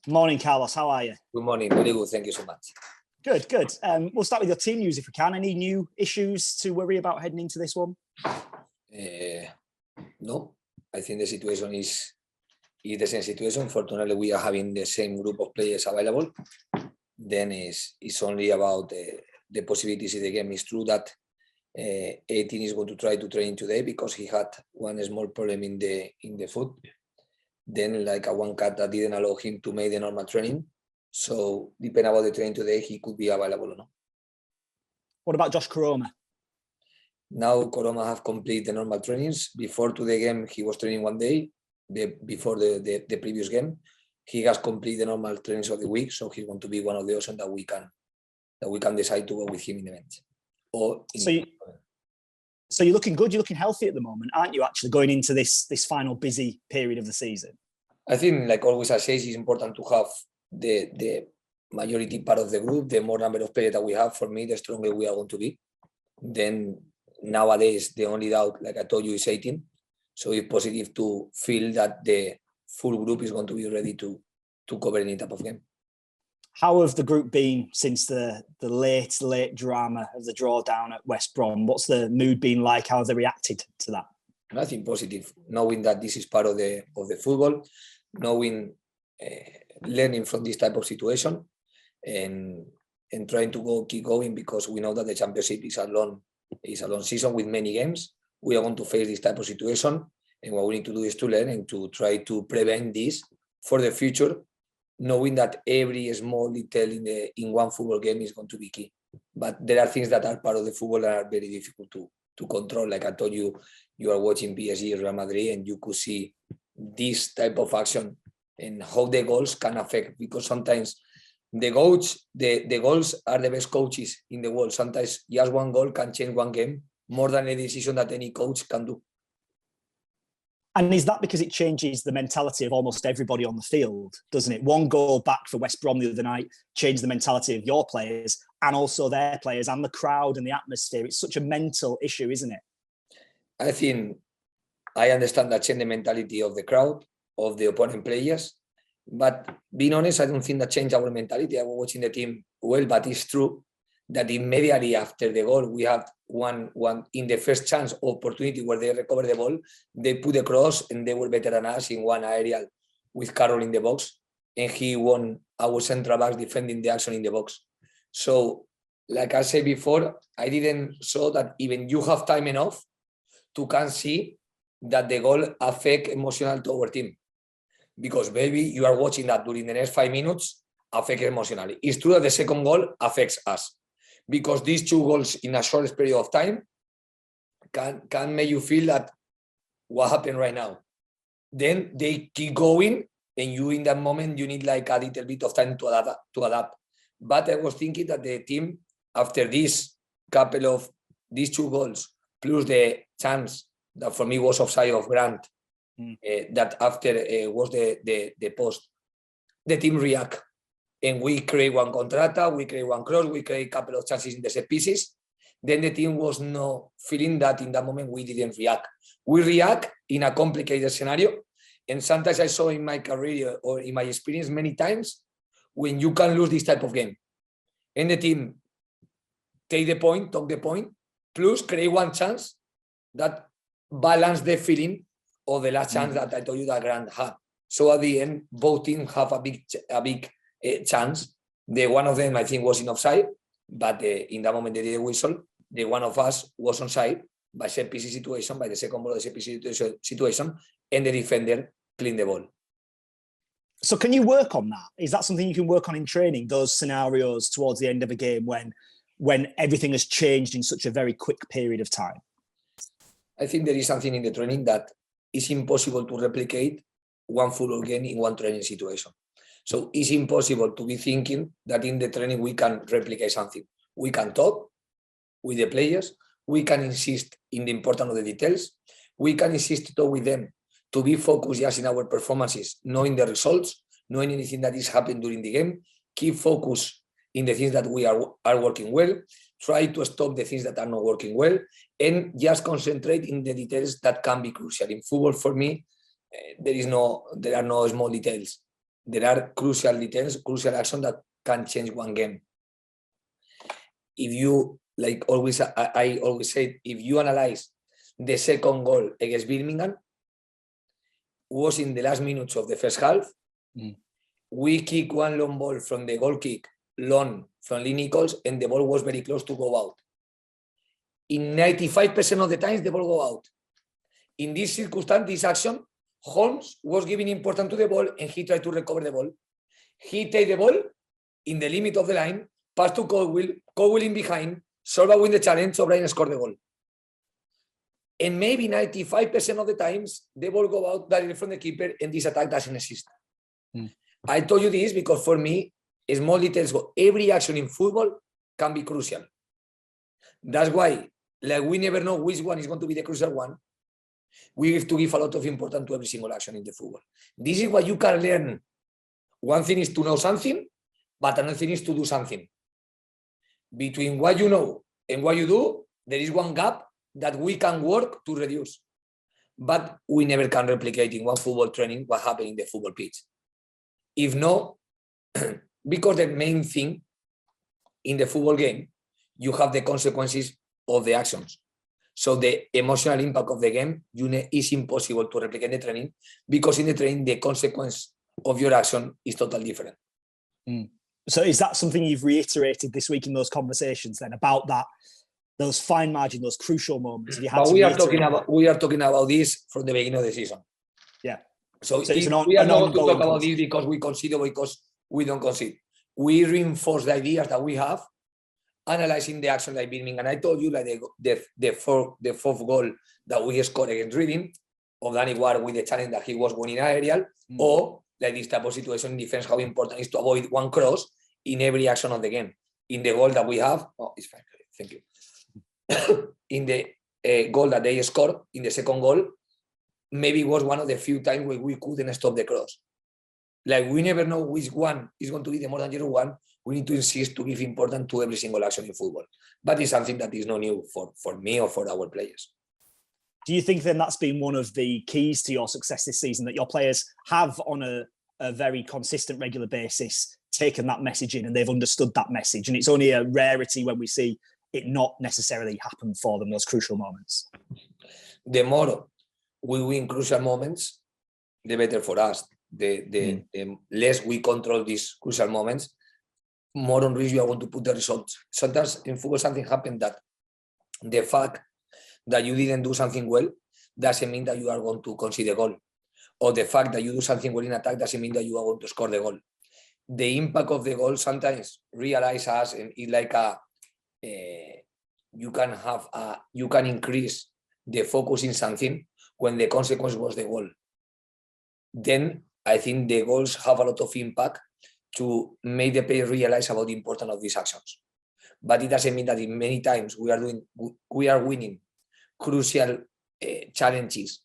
Morning, Carlos. How are you? Good morning. Very good. Thank you so much. Good, good. We'll start with your team news if we can. Any new issues to worry about heading into this one? No, I think the situation is the same situation. Fortunately, we are having the same group of players available. Then it's only about the possibilities in the game. It's true that 18 is going to try to train today because he had one small problem in the foot. Then like a one cut that didn't allow him to make the normal training. So depending about the training today, he could be available or not. What about Josh Koroma? Now Koroma have completed the normal trainings. Before to the game, he was training one day. Before the previous game, he has completed the normal trainings of the week. So he's going to be one of the options that we can decide to go with him in the bench. So you're looking good, you're looking healthy at the moment, aren't you, actually, going into this final busy period of the season? I think, like always I say, it's important to have the majority part of the group. The more number of players that we have, for me, the stronger we are going to be. Then nowadays, the only doubt, like I told you, is 18. So it's positive to feel that the full group is going to be ready to cover any type of game. How have the group been since the late drama of the drawdown at West Brom? What's the mood been like? How have they reacted to that? Nothing positive. Knowing that this is part of the football, knowing, learning from this type of situation, and trying to keep going, because we know that the championship is a long season with many games. We are going to face this type of situation, and what we need to do is to learn and to try to prevent this for the future, knowing that every small detail in one football game is going to be key. But there are things that are part of the football that are very difficult to control. Like I told you, you are watching PSG, Real Madrid, and you could see this type of action and how the goals can affect, because sometimes the goals are the best coaches in the world. Sometimes just one goal can change one game more than a decision that any coach can do. And is that because it changes the mentality of almost everybody on the field, doesn't it? One goal back for West Brom the other night changed the mentality of your players and also their players and the crowd and the atmosphere. It's such a mental issue, isn't it? I think I understand that change the mentality of the crowd, of the opponent players. But being honest, I don't think that changed our mentality. I was watching the team well, but it's true that immediately after the goal, we had one in the first chance opportunity where they recovered the ball, they put a cross and they were better than us in one aerial with Carroll in the box, and he won our central back defending the action in the box. So, like I said before, I didn't saw that even you have time enough to can see that the goal affect emotional to our team, because maybe you are watching that during the next 5 minutes affect emotionally. It's true that the second goal affects us, because these two goals in a short period of time can make you feel that what happened right now. Then they keep going, and you in that moment, you need like a little bit of time to adapt. But I was thinking that the team, after this couple of these two goals, plus the chance that for me was offside of Grant, that after was the post, the team react. And we create one contrata, we create one cross, we create a couple of chances in the set pieces. Then the team was not feeling that in that moment we didn't react. We react in a complicated scenario. And sometimes I saw in my career or in my experience many times when you can lose this type of game. And the team take the point, plus create one chance that balance the feeling of the last chance that I told you that Grant had. So at the end, both teams have a big chance. The one of them I think was in offside, but in that moment they did a whistle. The one of us was onside by set piece situation, by the second ball of the set piece situation, and the defender cleaned the ball. So can you work on that? Is that something you can work on in training, those scenarios towards the end of a game when everything has changed in such a very quick period of time? I think there is something in the training that is impossible to replicate one football game in one training situation. So it's impossible to be thinking that in the training we can replicate something. We can talk with the players. We can insist in the importance of the details. We can insist to talk with them to be focused just in our performances, knowing the results, knowing anything that is happening during the game. Keep focus in the things that we are working well. Try to stop the things that are not working well, and just concentrate in the details that can be crucial. In football, for me, there are no small details. there are crucial details, crucial actions that can change one game. If you, like always, I always say, if you analyze the second goal against Birmingham, was in the last minutes of the first half. We kick one long ball from the goal kick, long from Lee Nichols, and the ball was very close to go out. In 95% of the times, the ball go out. In this circumstance, this action, Holmes was giving importance to the ball and he tried to recover the ball. He take the ball in the limit of the line, pass to Caldwell in behind, Sorba win the challenge, O'Brien scored the goal. And maybe 95% of the times, the ball go out directly from the keeper and this attack doesn't exist. I told you this because for me, small details, every action in football can be crucial. That's why, like we never know which one is going to be the crucial one. We have to give a lot of importance to every single action in the football. This is what you can learn. One thing is to know something, but another thing is to do something. Between what you know and what you do, there is one gap that we can work to reduce. But we never can replicate in one football training what happened in the football pitch. If no, because the main thing in the football game, you have the consequences of the actions. So the emotional impact of the game is impossible to replicate in the training because in the training, the consequence of your action is totally different. So is that something you've reiterated this week in those conversations then about that, those fine margin, those crucial moments? But we are talking about this from the beginning of the season. Yeah. So we are not going to talk about this because we concede or because we don't concede. We reinforce the ideas that we have, analyzing the action like Birmingham. And I told you like the fourth goal that we scored against Reading, of Danny Ward with the challenge that he was winning aerial, or like this type of situation in defense, how important it is to avoid one cross in every action of the game. In the goal that we have, it's fine, thank you. In the goal that they scored, in the second goal, maybe it was one of the few times where we couldn't stop the cross. Like we never know which one is going to be the more dangerous one. We need to insist to give importance to every single action in football. But it's something that is not new for me or for our players. Do you think then that's been one of the keys to your success this season, that your players have on a very consistent, regular basis taken that message in and they've understood that message? And it's only a rarity when we see it not necessarily happen for them, those crucial moments. The more we win crucial moments, the better for us. The less we control these crucial moments, more on risk you are going to put the results. Sometimes in football something happened that the fact that you didn't do something well doesn't mean that you are going to concede a goal. Or the fact that you do something well in attack doesn't mean that you are going to score the goal. The impact of the goal sometimes realize us, and it's like you can increase the focus in something when the consequence was the goal. Then I think the goals have a lot of impact to make the player realize about the importance of these actions. But it doesn't mean that in many times we are winning crucial challenges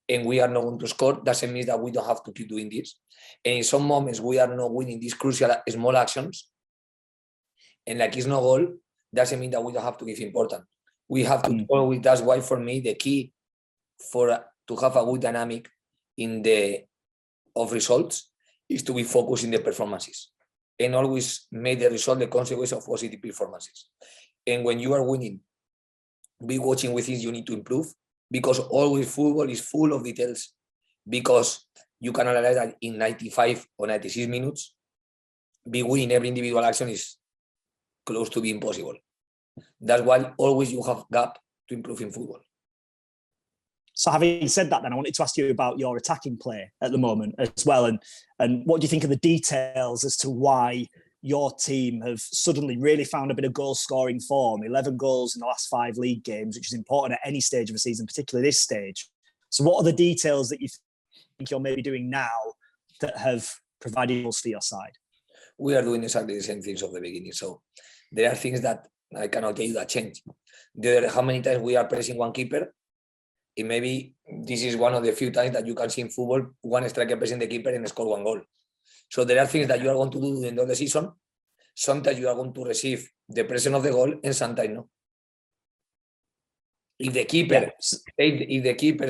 and we are not going to score. Doesn't mean that we don't have to keep doing this. And in some moments we are not winning these crucial small actions, and like it's no goal, doesn't mean that we don't have to give importance. We have to always. That's why for me the key to have a good dynamic of results is to be focused in the performances and always make the result the consequence of positive performances. And when you are winning, be watching with things you need to improve, because always football is full of details, because you can analyze that in 95 or 96 minutes, be winning every individual action is close to being impossible. That's why always you have gap to improve in football. So having said that, then I wanted to ask you about your attacking play at the moment as well. And what do you think of the details as to why your team have suddenly really found a bit of goal scoring form, 11 goals in the last 5 league games, which is important at any stage of a season, particularly this stage. So what are the details that you think you're maybe doing now that have provided goals for your side? We are doing exactly the same things of the beginning. So there are things that I cannot tell you that change. How many times we are pressing one keeper, and maybe this is one of the few times that you can see in football, one striker pressing the keeper and score one goal. So there are things that you are going to do during the season. Sometimes you are going to receive the pressure of the goal, and sometimes no. If the keeper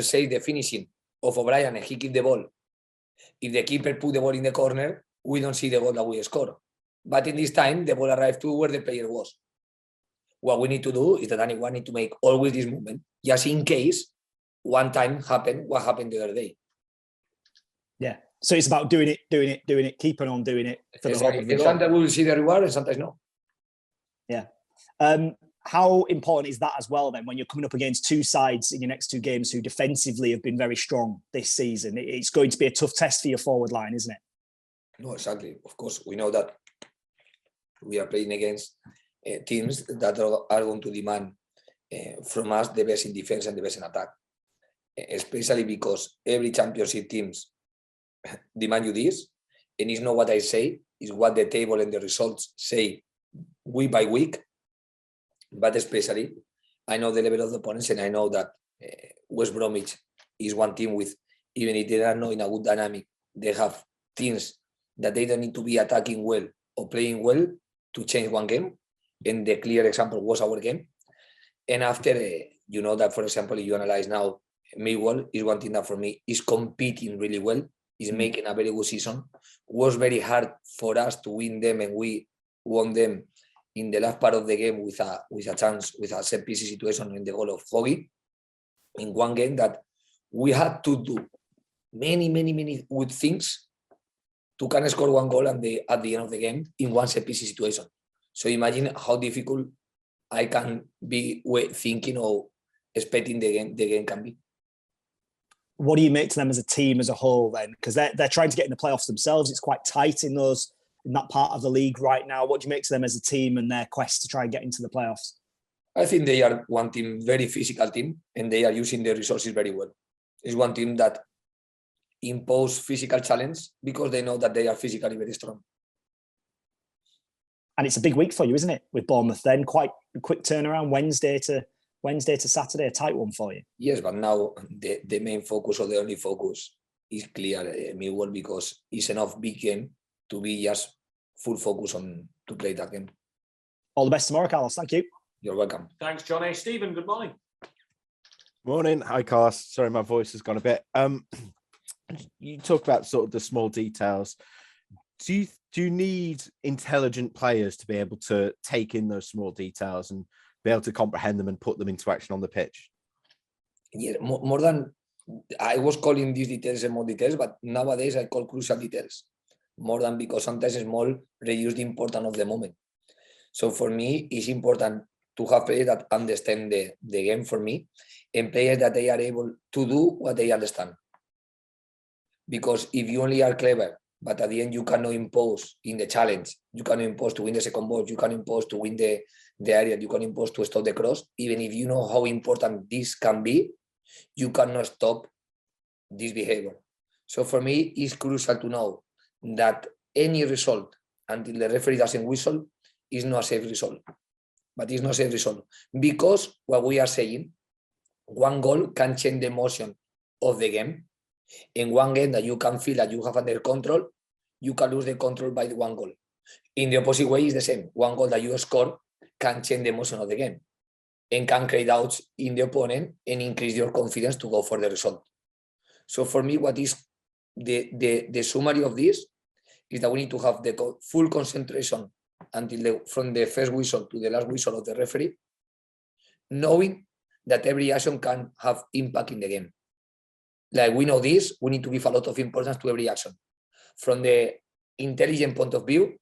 says the finishing of O'Brien and he keeps the ball, If the keeper put the ball in the corner, we don't see the goal that we score. But in this time, the ball arrived to where the player was. What we need to do is that anyone need to make always this movement, just in case one time happened what happened the other day. Yeah. So it's about doing it, keeping on doing it for the hope of the goal. Sometimes we will see the reward and sometimes no. Yeah. How important is that as well then when you're coming up against two sides in your next two games who defensively have been very strong this season? It's going to be a tough test for your forward line, isn't it? No, exactly. Of course, we know that we are playing against teams that are going to demand from us the best in defense and the best in attack, especially because every championship teams demand you this, and it's not what I say, it's what the table and the results say week by week. But especially, I know the level of the opponents, and I know that West Bromwich is one team with, even if they are not in a good dynamic, they have teams that they don't need to be attacking well or playing well to change one game. And the clear example was our game. And after, you know that, for example, you analyze now, Millwall is one team that for me is competing really well, is making a very good season. Was very hard for us to win them, and we won them in the last part of the game with a chance, with a set piece situation in the goal of Hoggy in one game that we had to do many good things to can score one goal at the end of the game in one set piece situation. So imagine how difficult I can be thinking or expecting the game can be. What do you make to them as a team as a whole then? Because they're trying to get in the playoffs themselves. It's quite tight in that part of the league right now. What do you make to them as a team and their quest to try and get into the playoffs? I think they are one team, very physical team, and they are using their resources very well. It's one team that impose physical challenge because they know that they are physically very strong. And it's a big week for you, isn't it? With Bournemouth then, quite a quick turnaround, Wednesday to Saturday, a tight one for you. Yes, but now the main focus or the only focus is clear, Millwall, because it's enough big game to be just full focus on to play that game. All the best tomorrow, Carlos. Thank you. You're welcome. Thanks, Johnny. Stephen, good morning. Morning. Hi, Carlos. Sorry, my voice has gone a bit. You talk about sort of the small details. Do you need intelligent players to be able to take in those small details and be able to comprehend them and put them into action on the pitch? Yeah, more than I was calling these details small details, but nowadays I call crucial details. More than, because sometimes small reduce the importance of the moment. So for me, it's important to have players that understand the game for me, and players that they are able to do what they understand. Because if you only are clever, but at the end you cannot impose in the challenge, you cannot impose to win the second ball, you can impose to win the area, you can impose to stop the cross, even if you know how important this can be, you cannot stop this behavior. So for me, it's crucial to know that any result until the referee doesn't whistle is not a safe result. But it's not a safe result because what we are saying, one goal can change the motion of the game. In one game that you can feel that you have under control, you can lose the control by one goal. In the opposite way, it's the same. One goal that you score can change the motion of the game and can create doubts in the opponent and increase your confidence to go for the result. So for me, what is the summary of this is that we need to have the full concentration until from the first whistle to the last whistle of the referee, knowing that every action can have impact in the game. Like we know this, we need to give a lot of importance to every action from the intelligent point of view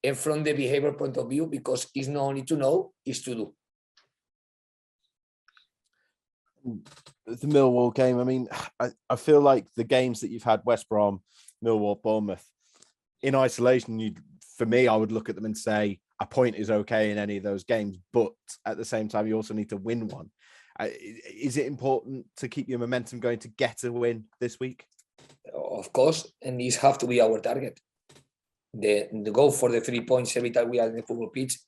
and from the behavior point of view, because it's not only to know, it's to do. The Millwall game, I mean, I feel like the games that you've had, West Brom, Millwall, Bournemouth, in isolation, for me, I would look at them and say a point is okay in any of those games, but at the same time, you also need to win one. Is it important to keep your momentum going to get a win this week? Of course, and this have to be our target. The goal for the 3 points every time we are in the football pitch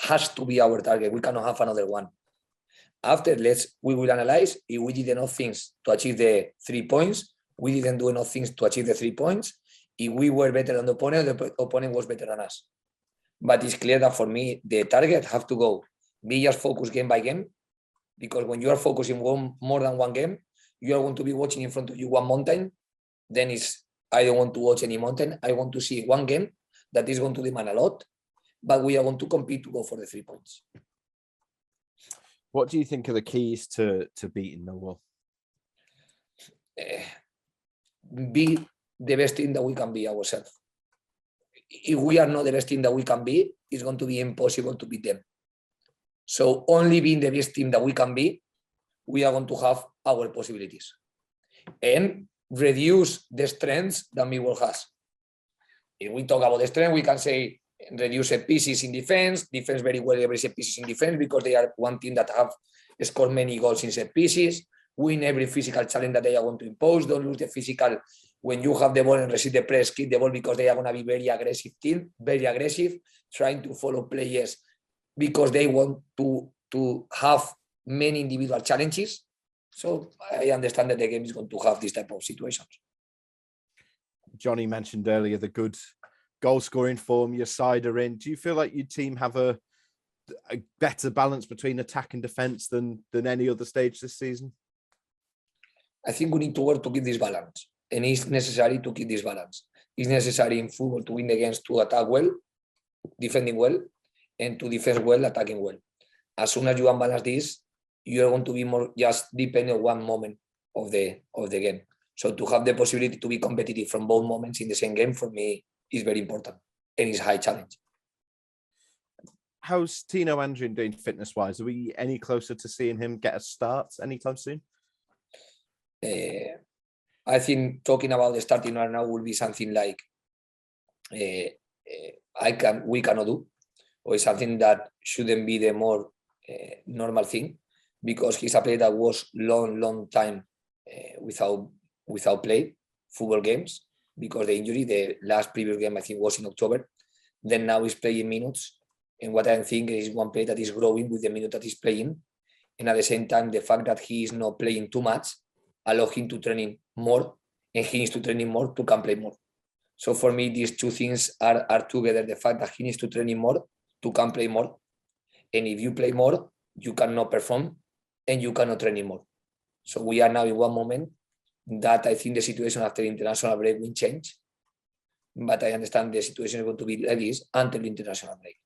has to be our target. We cannot have another one. After, we will analyze if we did enough things to achieve the 3 points. We didn't do enough things to achieve the 3 points. If we were better than the opponent was better than us. But it's clear that for me, the target have to go. Be just focused game by game. Because when you are focusing more than one game, you are going to be watching in front of you one mountain. Then it's I don't want to watch any mountain. I want to see one game that is going to demand a lot, but we are going to compete to go for the 3 points. What do you think are the keys to beating Millwall? Be the best team that we can be ourselves. If we are not the best team that we can be, it's going to be impossible to beat them. So only being the best team that we can be, we are going to have our possibilities. And reduce the strengths that Millwall has. If we talk about the strength, we can say reduce set pieces in defense very well every set pieces in defense because they are one team that have scored many goals in set pieces, win every physical challenge that they are going to impose, don't lose the physical when you have the ball and receive the press, keep the ball because they are going to be very aggressive team, very aggressive, trying to follow players because they want to have many individual challenges. So I understand that the game is going to have this type of situations. Johnny mentioned earlier the good goal scoring form your side are in. Do you feel like your team have a better balance between attack and defence than any other stage this season? I think we need to work to keep this balance, and it's necessary to keep this balance. It's necessary in football to win the games to attack well, defending well, and to defend well, attacking well. As soon as you unbalance this, you are going to be more just depending on one moment of the game. So to have the possibility to be competitive from both moments in the same game, for me, is very important and it's a high challenge. How's Tino Andrian doing fitness-wise? Are we any closer to seeing him get a start anytime soon? I think talking about the starting right now will be something like we cannot do, or something that shouldn't be the more normal thing, because he's a player that was long time without play football games because the injury. The last previous game I think was in October. Then now he's playing minutes, and what I think is one player that is growing with the minute that he's playing, and at the same time the fact that he is not playing too much allow him to training more, and he needs to training more to can play more. So for me, these two things are together. The fact that he needs to training more to can play more, and if you play more, you cannot perform and you cannot train more. So we are now in one moment that I think the situation after the international break will change, but I understand the situation is going to be like this until the international break.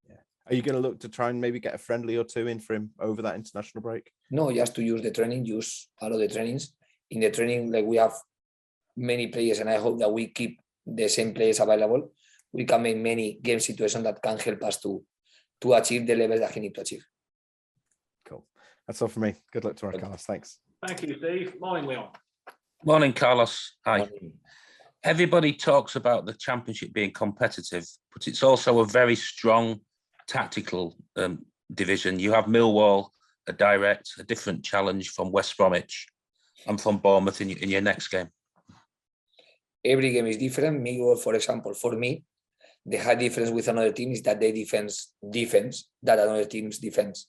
Yeah. Are you going to look to try and maybe get a friendly or two in for him over that international break? No, just to use the training, use all of the trainings. In the training, like we have many players, and I hope that we keep the same players available. We can make many game situations that can help us to achieve the level that he needs to achieve. Cool. That's all for me. Good luck to our Carlos. Thanks. Thank you, Steve. Morning, Leon. Morning, Carlos. Hi. Morning. Everybody talks about the Championship being competitive, but it's also a very strong tactical division. You have Millwall, a different challenge from West Bromwich and from Bournemouth in your next game. Every game is different. Millwall, for example, for me, the high difference with another team is that they defense that another team's defense.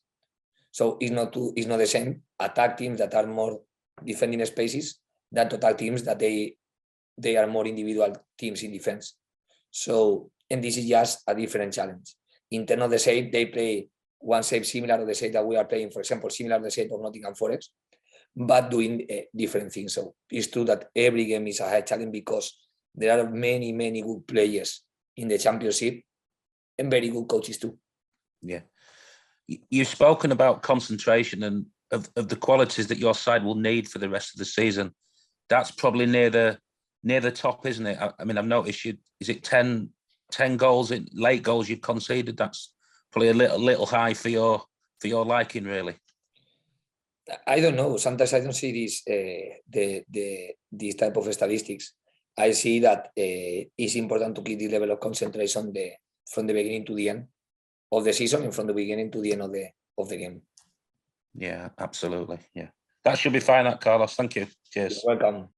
So it's not the same attack teams that are more defending spaces than total teams that they are more individual teams in defense. So, and this is just a different challenge. In terms of the shape, they play one shape similar to the shape that we are playing, for example, similar to the shape of Nottingham Forest, but doing different things. So it's true that every game is a high challenge because there are many good players in the Championship and very good coaches too. Yeah. You've spoken about concentration and of the qualities that your side will need for the rest of the season. That's probably near the top, isn't it? I mean, I've noticed is it 10 goals, late goals you've conceded? That's probably a little high for your liking, really. I don't know. Sometimes I don't see these type of statistics. I see that it's important to keep the level of concentration from the beginning to the end of the season and from the beginning to the end of the game. Yeah, absolutely. Yeah, that should be fine, Carlos. Thank you. Cheers. You're welcome.